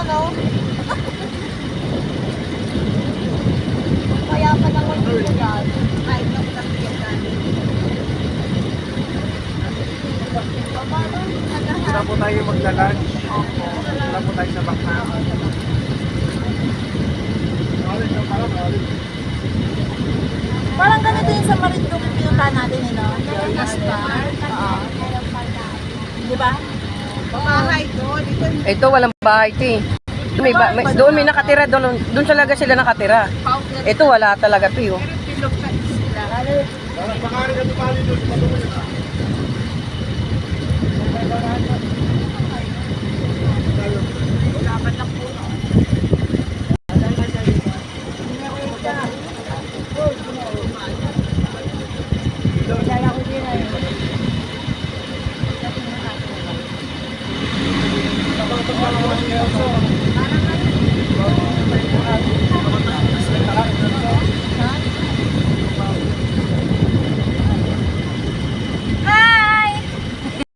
no? Kaya pa naman dito yan. Kahit na pinakyan namin. Wala po tayo magla-lunch. Wala po tayo sa baka. Parang ganito yung sa Marinduque pinuntahan natin, no? Yes, pa. Oo. Di ba? Bahay doon. Ito, walang bahay ito eh. Doon may nakatira, doon talaga sila nakatira. Ito wala talaga ito yun.